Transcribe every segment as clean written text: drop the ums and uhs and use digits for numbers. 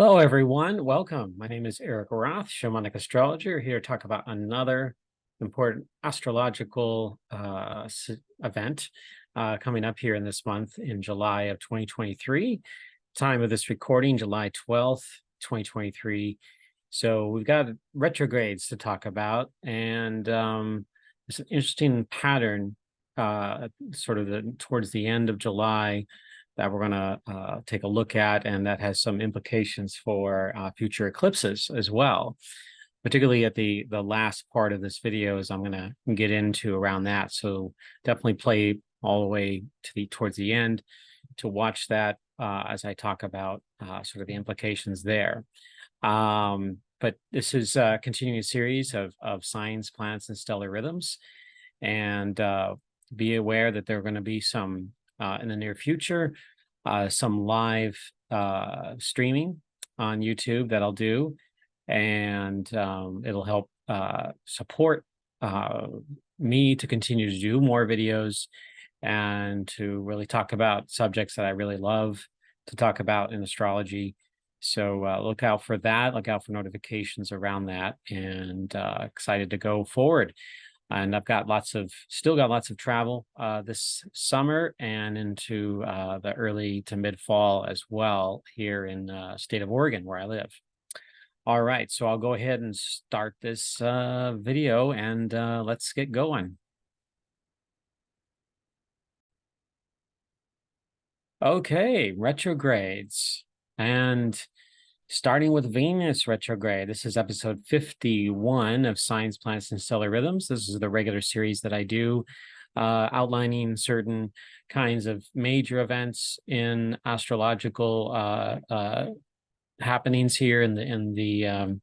Hello, everyone. Welcome. My name is Erik Roth, shamanic astrologer, here to talk about another important astrological event coming up here in this month in July of 2023. Time of this recording, July 12th, 2023. So we've got retrogrades to talk about, and it's an interesting pattern towards the end of July that we're going to take a look at, and that has some implications for future eclipses as well, particularly at the last part of this video as I'm going to get into around that. So definitely play all the way to towards the end to watch that as I talk about sort of the implications there. But this is a continuing series of signs, planets, and stellar rhythms, and be aware that there are going to be some in the near future, some live streaming on YouTube that I'll do, and it'll help support me to continue to do more videos and to really talk about subjects that I really love to talk about in astrology. So look out for that, look out for notifications around that, and excited to go forward. And I've got still got lots of travel this summer and into the early to mid fall as well here in the state of Oregon, where I live. All right, so I'll go ahead and start this video, and let's get going. Okay, retrogrades. And starting with Venus retrograde, this is episode 51 of Signs, Planets, and Stellar Rhythms. This is the regular series that I do, outlining certain kinds of major events in astrological happenings here in the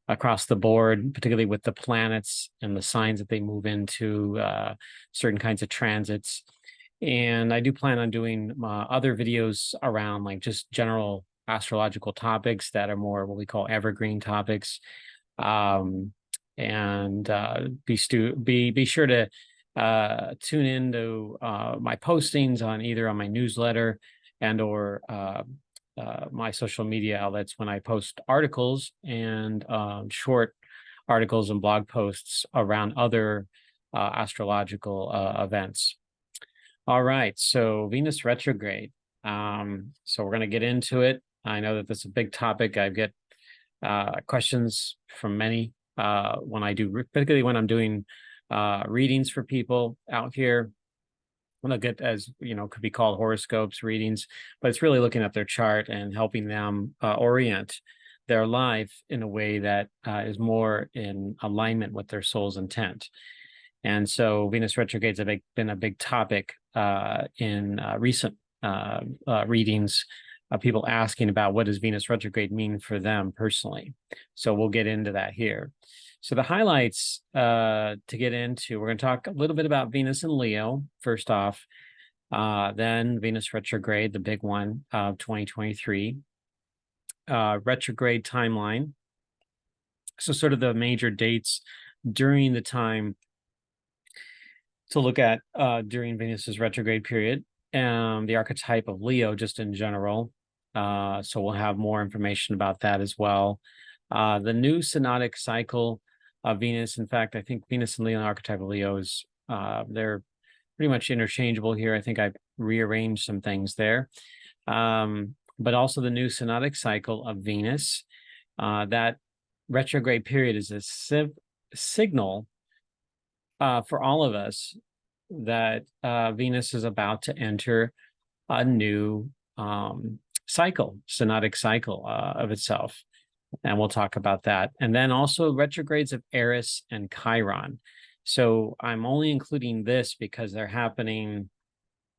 across the board, particularly with the planets and the signs that they move into, certain kinds of transits. And I do plan on doing other videos around like just general astrological topics that are more what we call evergreen topics, and be sure to tune into my postings on either on my newsletter and or my social media outlets when I post articles and short articles and blog posts around other astrological events. All right, so Venus retrograde. So we're going to get into it. I know that that's a big topic. I get questions from many particularly when I'm doing readings for people out here. Look get, as you know, could be called horoscopes readings, but it's really looking at their chart and helping them orient their life in a way that is more in alignment with their soul's intent. And so Venus retrogrades have been a big topic in recent readings. People asking about what does Venus retrograde mean for them personally. So we'll get into that here. So the highlights to get into, we're going to talk a little bit about Venus and Leo first off, then Venus retrograde, the big one of 2023, retrograde timeline. So sort of the major dates during the time to look at during Venus's retrograde period, the archetype of Leo just in general. So we'll have more information about that as well. The new synodic cycle of Venus. In fact, I think Venus and Leo and the archetype of Leo is they're pretty much interchangeable here. I think I've rearranged some things there. But also the new synodic cycle of Venus. That retrograde period is a signal for all of us that Venus is about to enter a new cycle, synodic cycle of itself. And we'll talk about that. And then also retrogrades of Eris and Chiron. So I'm only including this because they're happening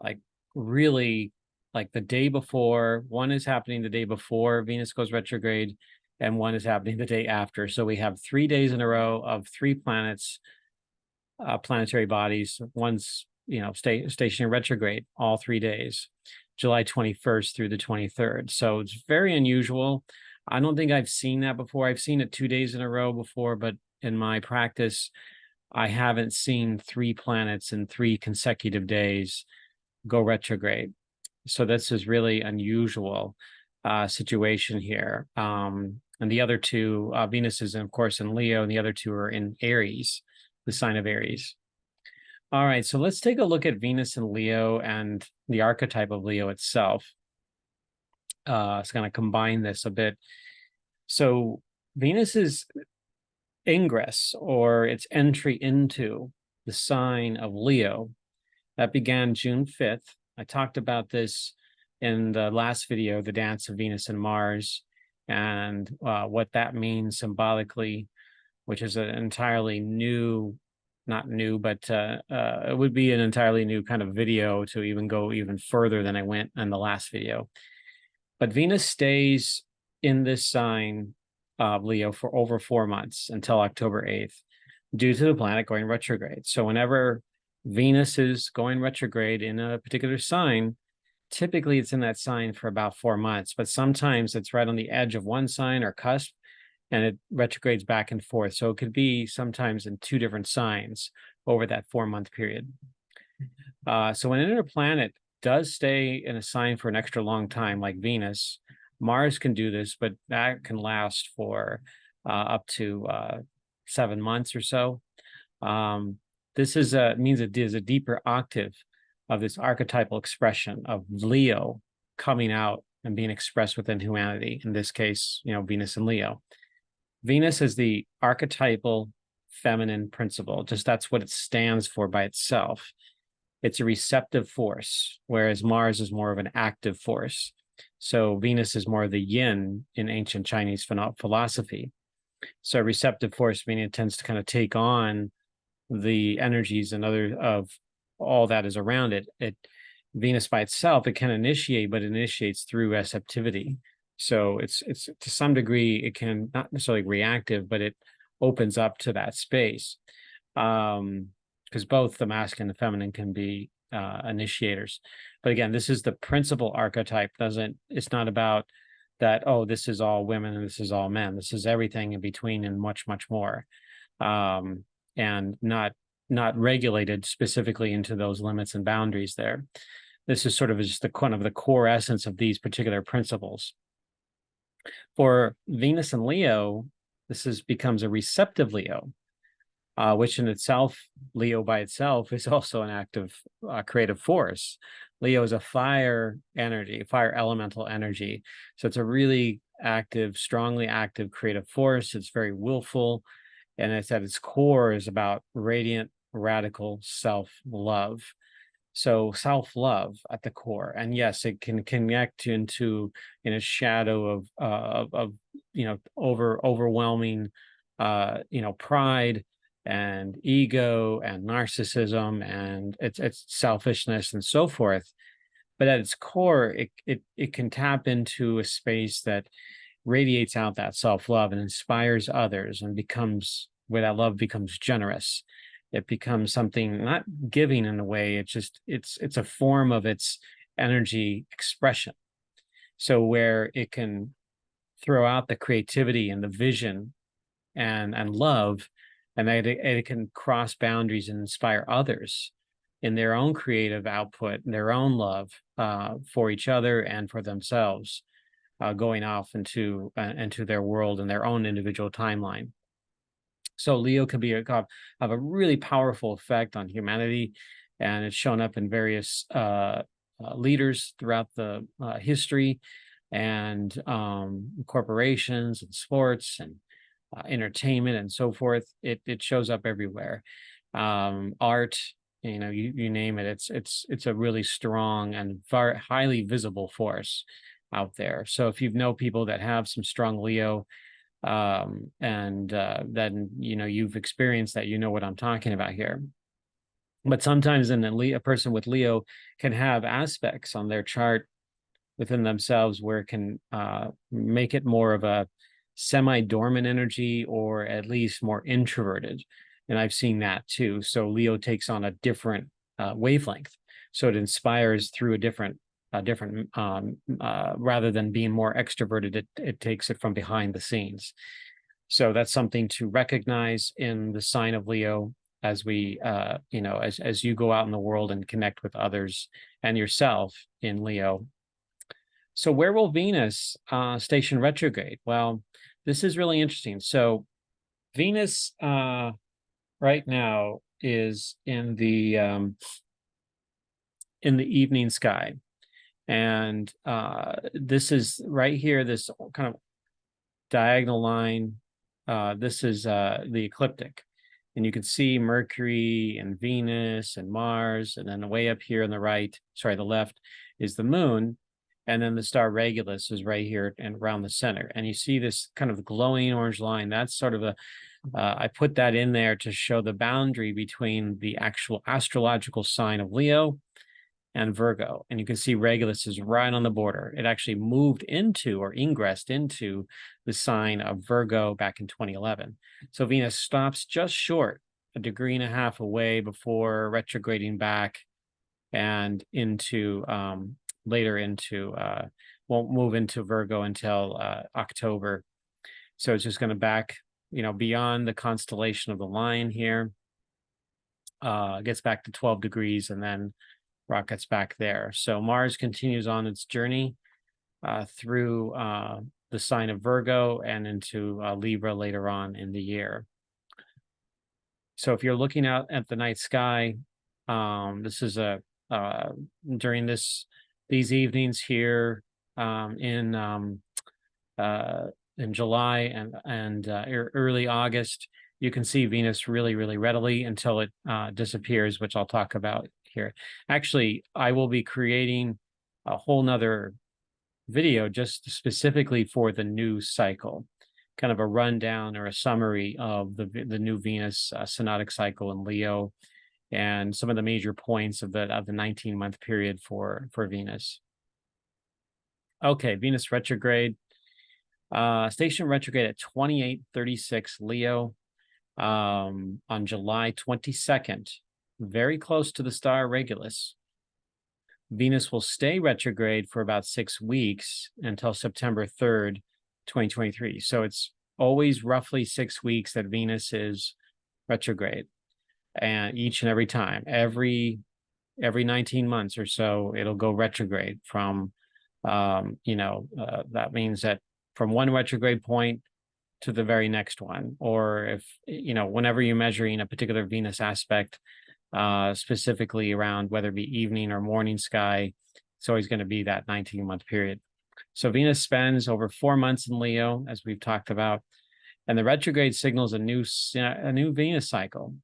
like really like the day before. One is happening the day before Venus goes retrograde, and one is happening the day after. So we have 3 days in a row of 3 planets, planetary bodies. One's, stationary retrograde all 3 days, July 21st through the 23rd. So it's very unusual. I don't think I've seen that before. I've seen it 2 days in a row before, but in my practice, I haven't seen 3 planets in 3 consecutive days go retrograde. So this is really unusual. situation here. And the other two, Venus is, of course, in Leo, and the other two are in Aries, the sign of Aries. All right, so let's take a look at Venus in Leo and the archetype of Leo itself. It's going to combine this a bit. So Venus's ingress, or its entry into the sign of Leo, that began June 5th. I talked about this in the last video, the dance of Venus and Mars, and what that means symbolically, which is an entirely new, not new, but it would be an entirely new kind of video to even go even further than I went in the last video. But Venus stays in this sign of Leo for over 4 months until October 8th, due to the planet going retrograde. So whenever Venus is going retrograde in a particular sign, typically it's in that sign for about 4 months, but sometimes it's right on the edge of one sign or cusp, and it retrogrades back and forth. So it could be sometimes in 2 different signs over that 4-month period. So when an inner planet does stay in a sign for an extra long time, like Venus, Mars can do this, but that can last for up to 7 months or so. This is means it is a deeper octave of this archetypal expression of Leo coming out and being expressed within humanity. In this case, Venus and Leo. Venus is the archetypal feminine principle. Just that's what it stands for by itself. It's a receptive force, whereas Mars is more of an active force. So Venus is more of the yin in ancient Chinese philosophy. So receptive force meaning it tends to kind of take on the energies and other of all that is around it. Venus by itself, it can initiate, but it initiates through receptivity. So it's to some degree, it can not necessarily reactive, but it opens up to that space. Because both the masculine and feminine can be initiators. But again, this is the principal archetype. It's not about that, oh, this is all women and this is all men. This is everything in between and much, much more. And not regulated specifically into those limits and boundaries there. This is sort of just the core essence of these particular principles. For Venus and Leo, becomes a receptive Leo, which in itself, Leo by itself, is also an active creative force. Leo is a fire energy, fire elemental energy. So it's a really active, strongly active creative force. It's very willful, and it's at its core is about radiant, radical self-love. So self-love at the core, and yes, it can connect in a shadow of overwhelming pride and ego and narcissism and its selfishness and so forth. But at its core, it can tap into a space that radiates out that self-love and inspires others, and becomes where that love becomes generous. It becomes something not giving in a way. It's a form of its energy expression. So where it can throw out the creativity and the vision and love, and it can cross boundaries and inspire others in their own creative output, their own love for each other and for themselves, going off into their world and their own individual timeline. So Leo can have a really powerful effect on humanity, and it's shown up in various leaders throughout the history, and corporations and sports and entertainment and so forth. It shows up everywhere. Art, you name it. It's a really strong and highly visible force out there. So if you know people that have some strong Leo, then you've experienced that, what I'm talking about here. But sometimes a person with Leo can have aspects on their chart within themselves where it can make it more of a semi-dormant energy, or at least more introverted. And I've seen that too. So Leo takes on a different wavelength. So it inspires through a different rather than being more extroverted, it takes it from behind the scenes. So that's something to recognize in the sign of Leo as we, as you go out in the world and connect with others and yourself in Leo. So where will Venus station retrograde? Well, this is really interesting. So Venus right now is in the evening sky, and this is right here, this kind of diagonal line. This is the ecliptic, and you can see Mercury and Venus and Mars, and then way up here on the right, sorry, the left, is the moon, and then the star Regulus is right here and around the center. And you see this kind of glowing orange line. That's sort of a I put that in there to show the boundary between the actual astrological sign of Leo and Virgo. And you can see Regulus is right on the border. It actually moved into or ingressed into the sign of Virgo back in 2011. So Venus stops just short, 1.5 degrees away before retrograding back and into later into won't move into Virgo until October. So it's just going to back, beyond the constellation of the Lion here. Gets back to 12 degrees and then rockets back there. So Mars continues on its journey through the sign of Virgo and into Libra later on in the year. So if you're looking out at the night sky, this is during these evenings here in July and early August, you can see Venus really, really readily until it disappears, which I'll talk about here. Actually, I will be creating a whole nother video just specifically for the new cycle, kind of a rundown or a summary of the new Venus synodic cycle in Leo and some of the major points of the 19-month period for Venus. Okay, Venus retrograde. Station retrograde at 2836 Leo on July 22nd, very close to the star Regulus. Venus will stay retrograde for about 6 weeks until September 3rd, 2023. So it's always roughly 6 weeks that Venus is retrograde, and each and every time, every 19 months or so, it'll go retrograde from, that means that from one retrograde point to the very next one, or if, whenever you're measuring a particular Venus aspect, specifically around whether it be evening or morning sky, it's always going to be that 19-month period. So Venus spends over 4 months in Leo, as we've talked about, and the retrograde signals a new Venus cycle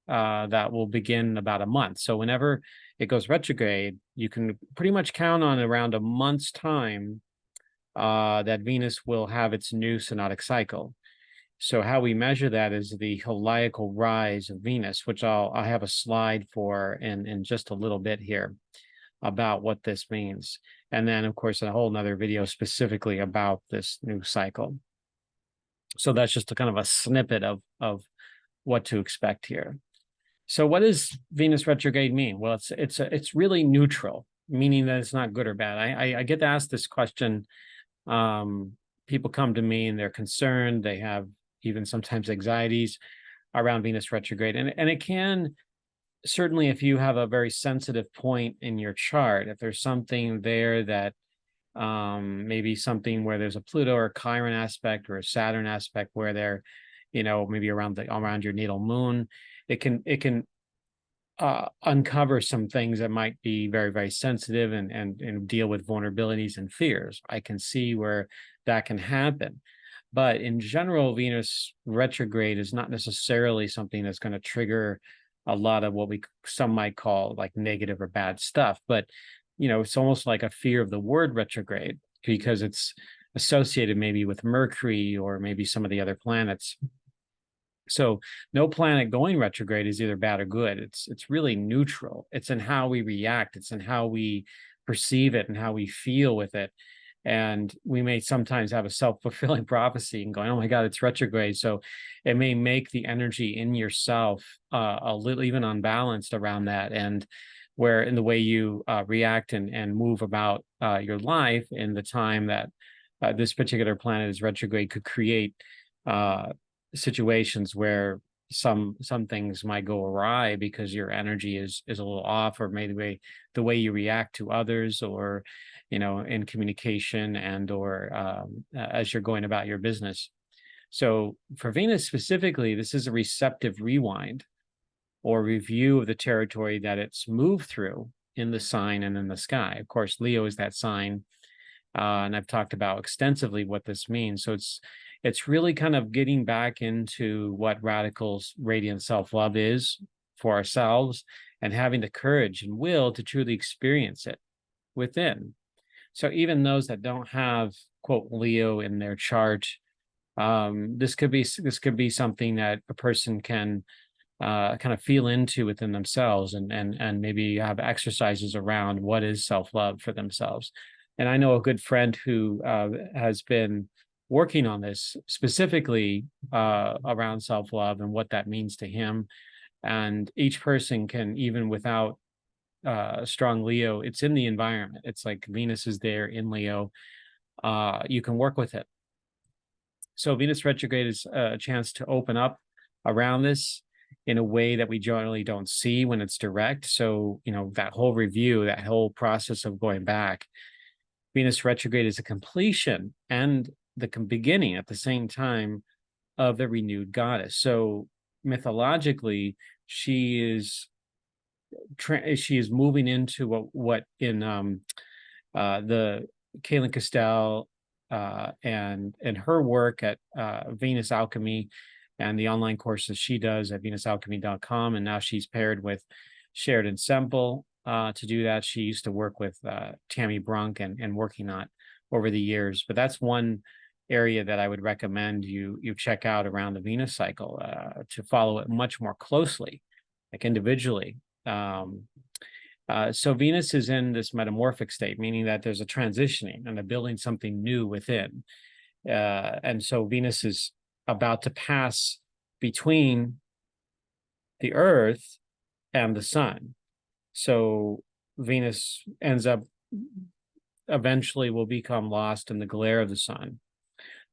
that will begin in about a month. So whenever it goes retrograde, you can pretty much count on around a month's time that Venus will have its new synodic cycle. So how we measure that is the heliacal rise of Venus, which I'll have a slide for in just a little bit here about what this means. And then, of course, a whole nother video specifically about this new cycle. So that's just a kind of a snippet of what to expect here. So what does Venus retrograde mean? Well, it's really neutral, meaning that it's not good or bad. I get asked this question. People come to me and they're concerned. They have even sometimes anxieties around Venus retrograde. And it can, certainly if you have a very sensitive point in your chart, if there's something there that maybe something where there's a Pluto or a Chiron aspect or a Saturn aspect where they're, maybe around your natal moon, it can uncover some things that might be very, very sensitive and deal with vulnerabilities and fears. I can see where that can happen. But in general, Venus retrograde is not necessarily something that's going to trigger a lot of what some might call like negative or bad stuff. But, it's almost like a fear of the word retrograde because it's associated maybe with Mercury or maybe some of the other planets. So no planet going retrograde is either bad or good. It's really neutral. It's in how we react. It's in how we perceive it and how we feel with it. And we may sometimes have a self-fulfilling prophecy and going, oh my God, it's retrograde. So it may make the energy in yourself a little even unbalanced around that. And where in the way you react and move about your life in the time that this particular planet is retrograde could create situations where some things might go awry because your energy is a little off, or maybe the way you react to others, or in communication and or as you're going about your business. So for Venus specifically, this is a receptive rewind or review of the territory that it's moved through in the sign and in the sky. Of course, Leo is that sign, and I've talked about extensively what this means. So it's really kind of getting back into what radical radiant self-love is for ourselves and having the courage and will to truly experience it within. So even those that don't have, quote, Leo in their chart, this could be something that a person can kind of feel into within themselves and maybe have exercises around what is self-love for themselves. And I know a good friend who has been working on this specifically around self-love and what that means to him. And each person can, even without strong Leo, it's in the environment. It's like Venus is there in Leo. You can work with it. So Venus retrograde is a chance to open up around this in a way that we generally don't see when it's direct. So, that whole review, that whole process of going back, Venus retrograde is a completion and the beginning at the same time of the renewed goddess. So mythologically, she is moving into what in the Kaylin Castell and her work at Venus Alchemy and the online courses she does at venusalchemy.com. And now she's paired with Sheridan Semple to do that. She used to work with Tammy Brunk and working on over the years. But that's one area that I would recommend you check out around the Venus cycle to follow it much more closely, like individually. So Venus is in this metamorphic state, meaning that there's a transitioning and a building something new within. And so Venus is about to pass between the Earth and the Sun. So Venus ends up eventually will become lost in the glare of the sun.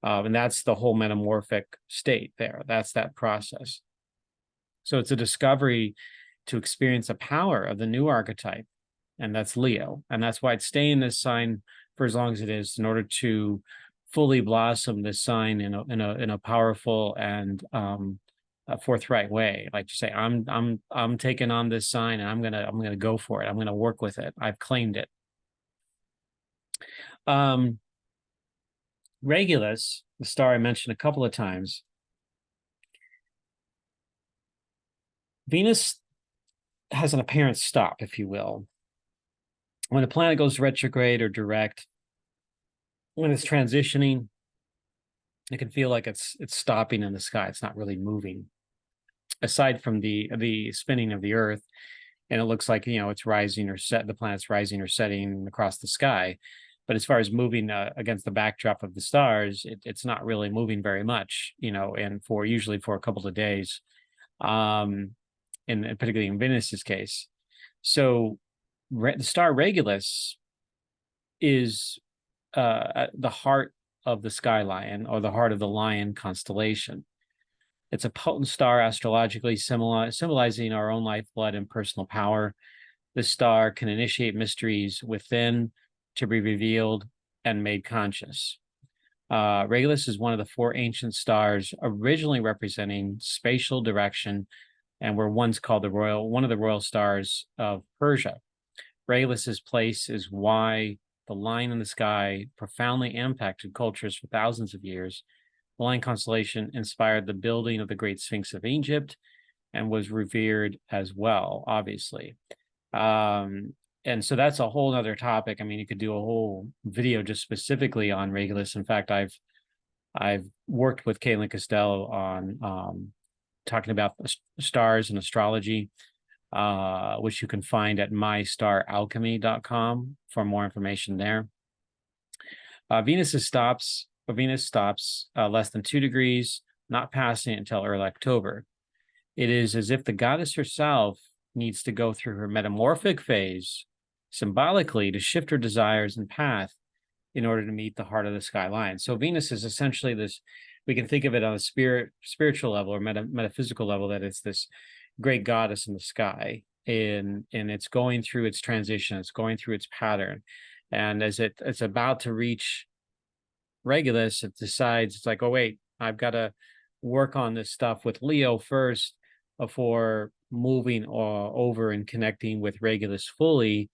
And that's the whole metamorphic state there. That's that process. So it's a discovery to experience the power of the new archetype, and that's Leo. And that's why it's staying this sign for as long as it is, in order to fully blossom this sign in a powerful and a forthright way. Like to say, I'm taking on this sign and I'm gonna go for it. I'm gonna work with it. I've claimed it. Regulus, the star I mentioned a couple of times, Venus has an apparent stop, if you will. When a planet goes retrograde or direct, when it's transitioning, it can feel like it's stopping in the sky. It's not really moving, aside from the spinning of the Earth, and it looks like it's rising or set. The planet's rising or setting across the sky. But as far as moving against the backdrop of the stars, it's not really moving very much, and usually for a couple of days, and particularly in Venus's case. So the star Regulus is the heart of the sky lion, or the heart of the lion constellation. It's a potent star astrologically, symbolizing our own lifeblood and personal power. This star can initiate mysteries within to be revealed and made conscious. Regulus is one of the four ancient stars, originally representing spatial direction, and were once called one of the royal stars of Persia. Regulus's place is why the line in the sky profoundly impacted cultures for thousands of years. The lion constellation inspired the building of the Great Sphinx of Egypt and was revered as well, obviously. And so that's a whole other topic. I mean, you could do a whole video just specifically on Regulus. In fact, I've worked with Kaylin Castell on talking about stars and astrology, which you can find at mystaralchemy.com for more information there. Venus stops less than 2 degrees, not passing it until early October. It is as if the goddess herself needs to go through her metamorphic phase symbolically to shift her desires and path in order to meet the heart of the sky lion. So Venus is essentially this, we can think of it on a spiritual level or metaphysical level, that it's this great goddess in the sky, and it's going through its transition, it's going through its pattern. And as it's about to reach Regulus, it decides, it's like, oh, wait, I've got to work on this stuff with Leo first before moving over and connecting with Regulus fully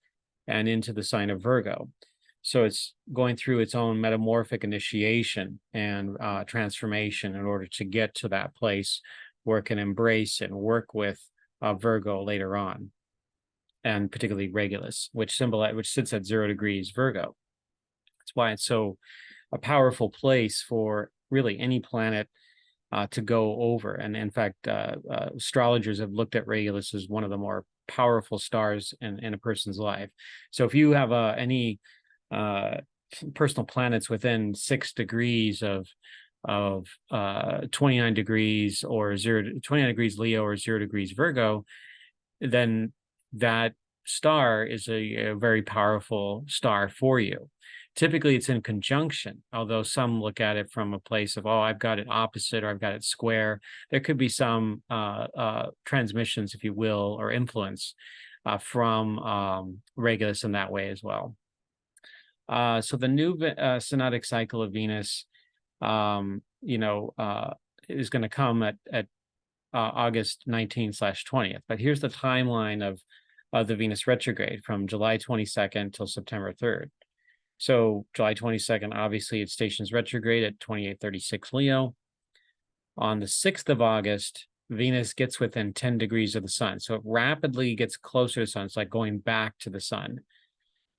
and into the sign of Virgo. So it's going through its own metamorphic initiation and transformation in order to get to that place where it can embrace and work with Virgo later on, and particularly Regulus, which sits at 0 degrees Virgo. That's why it's so a powerful place for really any planet to go over. And in fact, astrologers have looked at Regulus as one of the more powerful stars in a person's life. So if you have any personal planets within 6 degrees of 29 degrees or 29 degrees Leo or 0 degrees Virgo, then that star is a very powerful star for you. Typically, it's in conjunction, although some look at it from a place of, oh, I've got it opposite or I've got it square. There could be some transmissions, if you will, or influence from Regulus in that way as well. So the new synodic cycle of Venus, is going to come at August 19/20th. But here's the timeline of the Venus retrograde from July 22nd till September 3rd. So July 22nd, obviously, it stations retrograde at 2836 Leo. On the 6th of August, Venus gets within 10 degrees of the sun. So it rapidly gets closer to the sun. It's like going back to the sun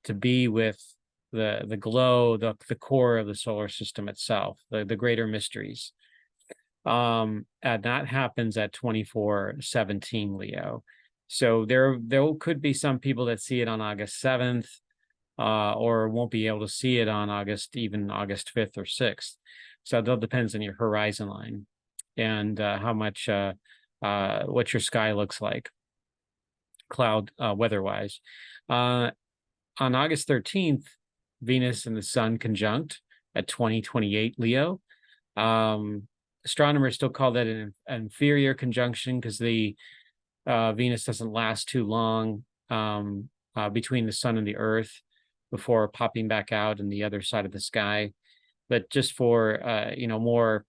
to be with the glow, the core of the solar system itself, the greater mysteries. And that happens at 2417 Leo. So there could be some people that see it on August 7th, or won't be able to see it on August 5th or 6th. So that depends on your horizon line and how much, what your sky looks like, cloud weather-wise. On August 13th, Venus and the Sun conjunct at 2028 Leo. Astronomers still call that an inferior conjunction because the Venus doesn't last too long between the Sun and the Earth before popping back out in the other side of the sky. But just for more,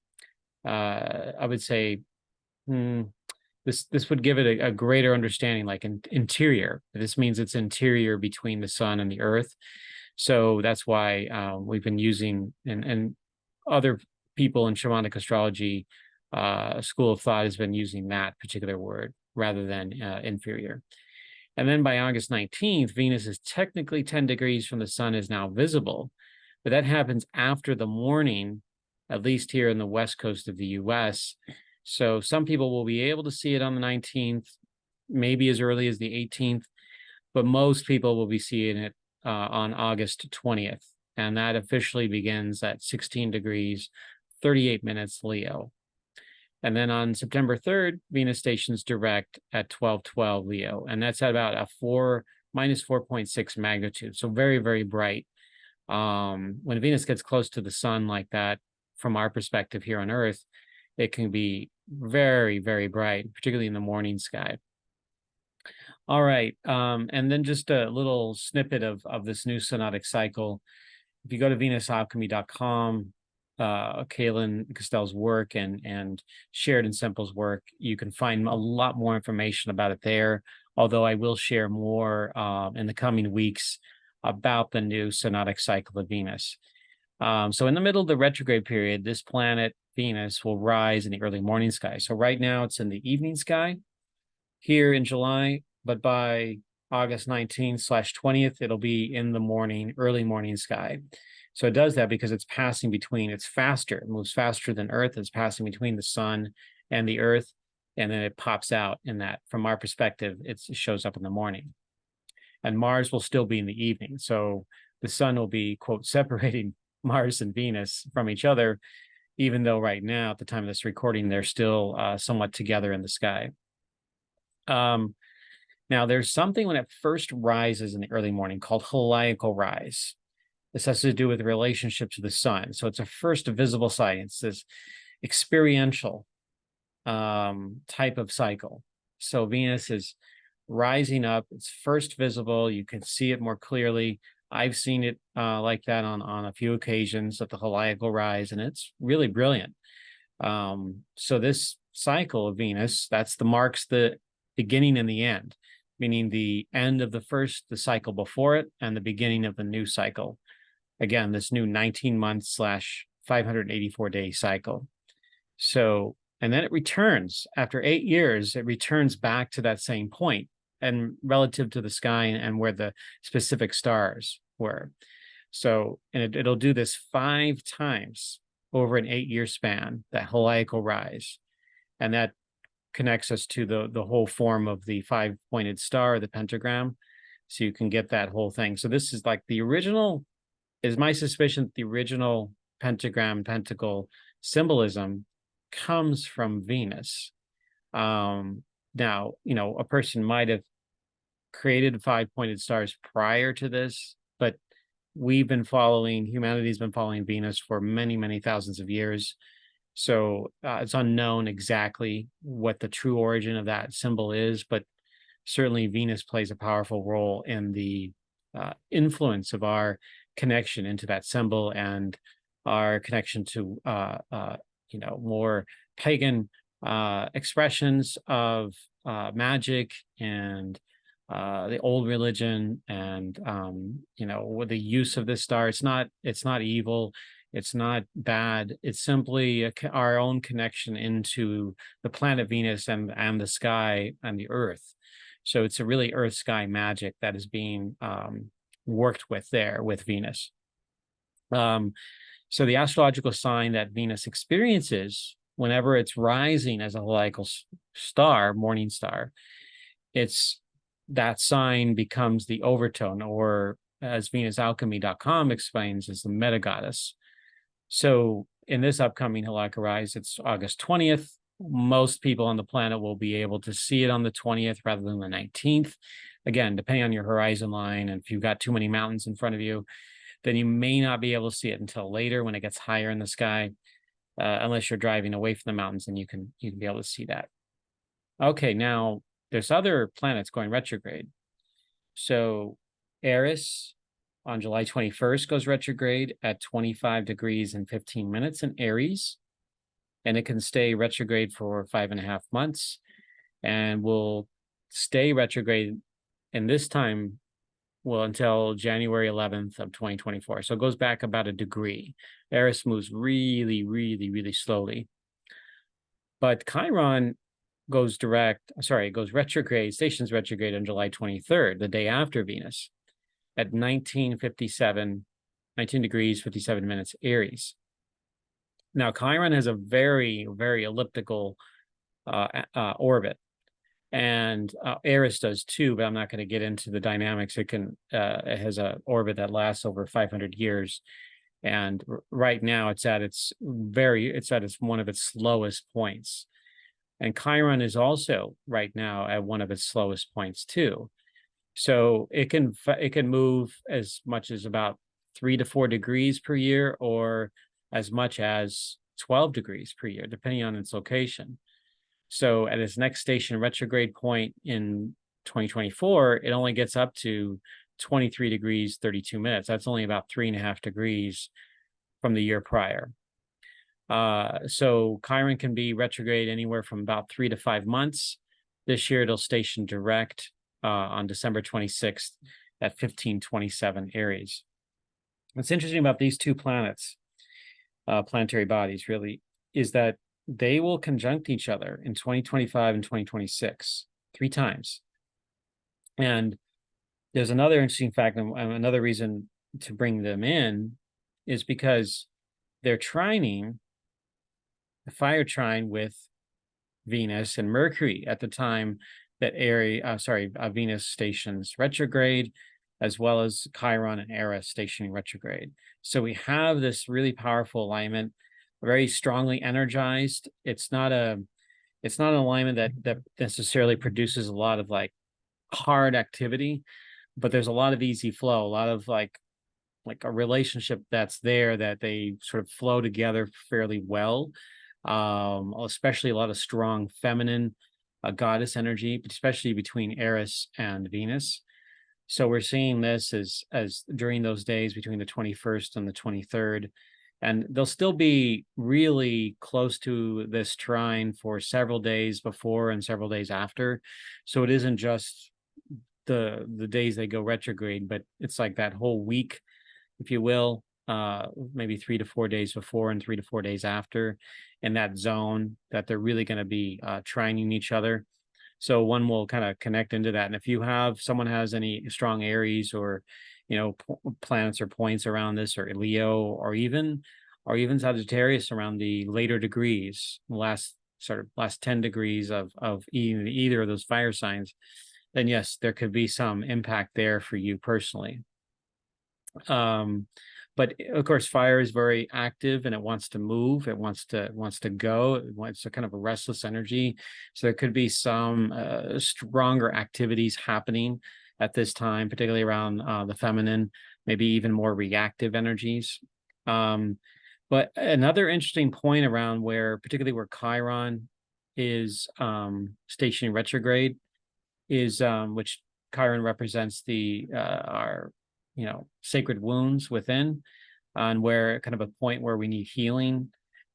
I would say this would give it a greater understanding, like interior. This means it's interior between the Sun and the Earth. So that's why we've been using, and other people in shamanic astrology school of thought has been using that particular word rather than inferior. And then by August 19th, Venus is technically 10 degrees from the Sun, is now visible, but that happens after the morning, at least here in the west coast of the US. So some people will be able to see it on the 19th, maybe as early as the 18th, but most people will be seeing it on August 20th. And that officially begins at 16 degrees, 38 minutes Leo. And then on September 3rd, Venus stations direct at 1212 Leo. And that's at about a minus 4.6 magnitude. So very, very bright. When Venus gets close to the Sun like that, from our perspective here on Earth, it can be very, very bright, particularly in the morning sky. All right. And then just a little snippet of this new synodic cycle. If you go to venusalchemy.com, Kaylin Castell's work and Shared and Simple's work, you can find a lot more information about it there, although I will share more in the coming weeks about the new synodic cycle of Venus. So in the middle of the retrograde period, this planet, Venus, will rise in the early morning sky. So right now it's in the evening sky here in July, but by August 19/20th, it'll be in the morning, early morning sky. So it does that because it's passing between, it's faster, it moves faster than Earth, it's passing between the Sun and the Earth, and then it pops out in that. From our perspective, it shows up in the morning. And Mars will still be in the evening. So the Sun will be, quote, separating Mars and Venus from each other, even though right now, at the time of this recording, they're still somewhat together in the sky. Now, there's something when it first rises in the early morning called heliacal rise. This has to do with the relationship to the Sun. So it's a first visible sight. It's this experiential type of cycle. So Venus is rising up. It's first visible. You can see it more clearly I've seen it like that on a few occasions at the heliacal rise, and it's really brilliant. So this cycle of Venus, marks the beginning and the end, meaning the end of the cycle before it, and the beginning of the new cycle. Again, this new 19-month slash 584-day cycle. So, and then it returns after 8 years, it returns back to that same point and relative to the sky and where the specific stars were. So, and it'll do this 5 times over an 8-year span, that heliacal rise. And that connects us to the whole form of the 5-pointed star, the pentagram. So you can get that whole thing. So this is like the original, is my suspicion, the original pentagram, pentacle symbolism comes from Venus. Now, a person might have created 5-pointed stars prior to this, but humanity's been following Venus for many, many thousands of years. So it's unknown exactly what the true origin of that symbol is, but certainly Venus plays a powerful role in the influence of our connection into that symbol and our connection to more pagan expressions of magic and the old religion, and with the use of this star. It's not evil, it's not bad, it's simply our own connection into the planet Venus and the sky and the earth. So it's a really earth sky magic that is being worked with there with Venus. So the astrological sign that Venus experiences whenever it's rising as a heliacal star, morning star, that sign becomes the overtone, or as venusalchemy.com explains, is the meta goddess. So in this upcoming heliacal rise, it's August 20th. Most people on the planet will be able to see it on the 20th rather than the 19th. Again, depending on your horizon line, and if you've got too many mountains in front of you, then you may not be able to see it until later when it gets higher in the sky, unless you're driving away from the mountains, and you can be able to see that. Okay, now there's other planets going retrograde. So Eris on July 21st goes retrograde at 25 degrees and 15 minutes in Aries, and it can stay retrograde for 5.5 months, and will stay retrograde in this time until January 11th of 2024. So it goes back about a degree. Eris moves really, really, really slowly. But Chiron goes retrograde, stations retrograde on July 23rd, the day after Venus, at 19 degrees, 57 minutes, Aries. Now, Chiron has a very, very elliptical orbit, and Eris does too, but I'm not going to get into the dynamics. It has an orbit that lasts over 500 years, and right now it's at one of its slowest points. And Chiron is also right now at one of its slowest points too. So it can move as much as about 3 to 4 degrees per year, or as much as 12 degrees per year, depending on its location. So at its next station retrograde point in 2024, it only gets up to 23 degrees, 32 minutes. That's only about 3.5 degrees from the year prior. So Chiron can be retrograde anywhere from about 3 to 5 months. This year it'll station direct on December 26th at 1527 Aries. What's interesting about these two planets, planetary bodies, really, is that they will conjunct each other in 2025 and 2026, 3 times. And there's another interesting fact, and another reason to bring them in is because they're trining, the fire trine with Venus and Mercury at the time that Venus stations retrograde, as well as Chiron and Eris stationing retrograde. So we have this really powerful alignment, very strongly energized. It's not an alignment that necessarily produces a lot of like hard activity, but there's a lot of easy flow, a lot of like a relationship that's there, that they sort of flow together fairly well. Especially a lot of strong feminine goddess energy, especially between Eris and Venus. So we're seeing this as during those days between the 21st and the 23rd. And they'll still be really close to this trine for several days before and several days after. So it isn't just the days they go retrograde, but it's like that whole week, if you will, maybe 3 to 4 days before and 3 to 4 days after, in that zone that they're really going to be trining each other. So one will kind of connect into that. And if someone has any strong Aries or, planets or points around this, or Leo, or even Sagittarius around the later degrees, last 10 degrees of either of those fire signs, then yes, there could be some impact there for you personally. But of course, fire is very active and it wants to move. It wants to go. It's a kind of a restless energy. So there could be some stronger activities happening at this time, particularly around the feminine, maybe even more reactive energies. But another interesting point around particularly where Chiron is stationing retrograde is which Chiron represents our sacred wounds within, and where kind of a point where we need healing.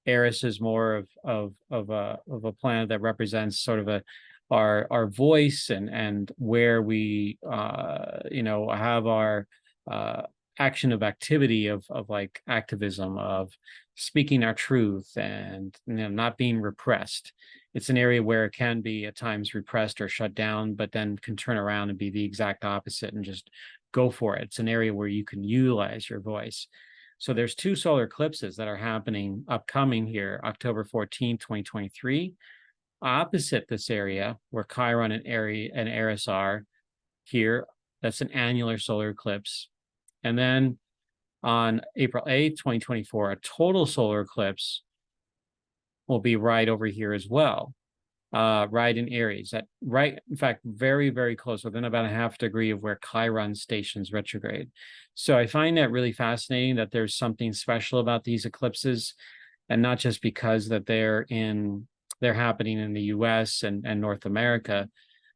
Eris is more of a planet that represents sort of our voice and where we have our action of activity of like activism, of speaking our truth and not being repressed. It's an area where it can be at times repressed or shut down, but then can turn around and be the exact opposite and just go for it. It's an area where you can utilize your voice. So there's 2 solar eclipses that are upcoming here, October 14th, 2023, opposite this area where Chiron and Eris are here. That's an annular solar eclipse. And then on April 8th, 2024, a total solar eclipse will be right over here as well, right in Aries. In fact, very, very close, within about a half degree of where Chiron stations retrograde. So I find that really fascinating, that there's something special about these eclipses, and not just because that they're happening in the US and North America,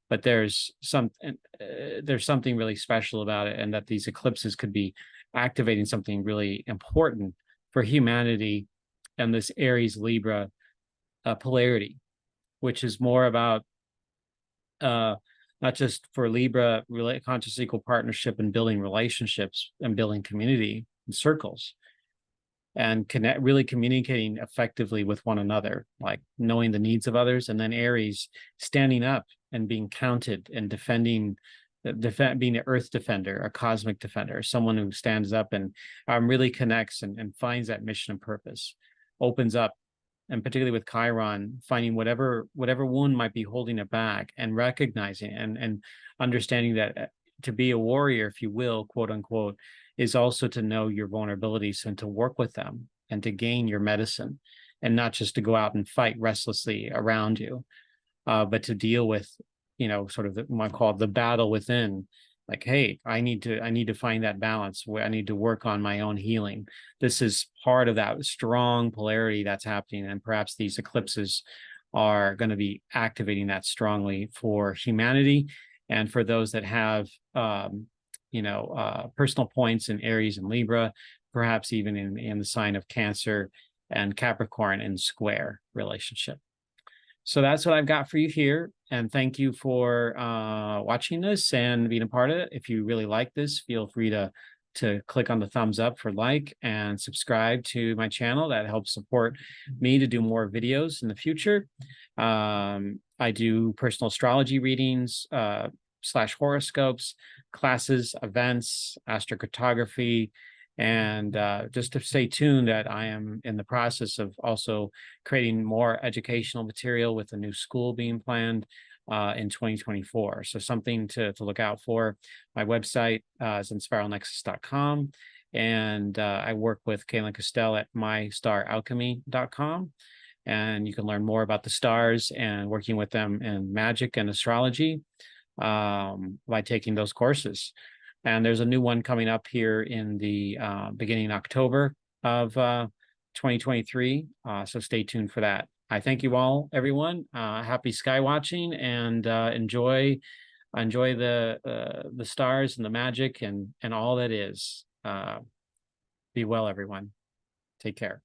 but there's something really special about it, and that these eclipses could be activating something really important for humanity and this Aries Libra polarity, which is more about not just for Libra, conscious equal partnership and building relationships and building community and circles, and really communicating effectively with one another, like knowing the needs of others. And then Aries standing up and being counted and being an earth defender, a cosmic defender, someone who stands up and really connects and finds that mission and purpose, opens up. And particularly with Chiron, finding whatever wound might be holding it back, and recognizing and understanding that to be a warrior, if you will, quote unquote, is also to know your vulnerabilities and to work with them and to gain your medicine, and not just to go out and fight restlessly around you, but to deal with, sort of what I call the battle within. Like, hey, I need to find that balance where I need to work on my own healing. This is part of that strong polarity that's happening. And perhaps these eclipses are going to be activating that strongly for humanity, and for those that have, personal points in Aries and Libra, perhaps even in the sign of Cancer and Capricorn in square relationship. So that's what I've got for you here. And thank you for watching this and being a part of it. If you really like this, feel free to click on the thumbs up for like, and subscribe to my channel. That helps support me to do more videos in the future. I do personal astrology readings, / horoscopes, classes, events, astrocartography. And just to stay tuned, that I am in the process of also creating more educational material with a new school being planned in 2024. So something to look out for. My website is inspiralnexus.com. And I work with Kaylin Costell at mystaralchemy.com. And you can learn more about the stars and working with them in magic and astrology by taking those courses. And there's a new one coming up here in the beginning of October of 2023. So stay tuned for that. I thank you all, everyone. Happy sky watching, and enjoy Enjoy the stars and the magic and all that is. Be well, everyone. Take care.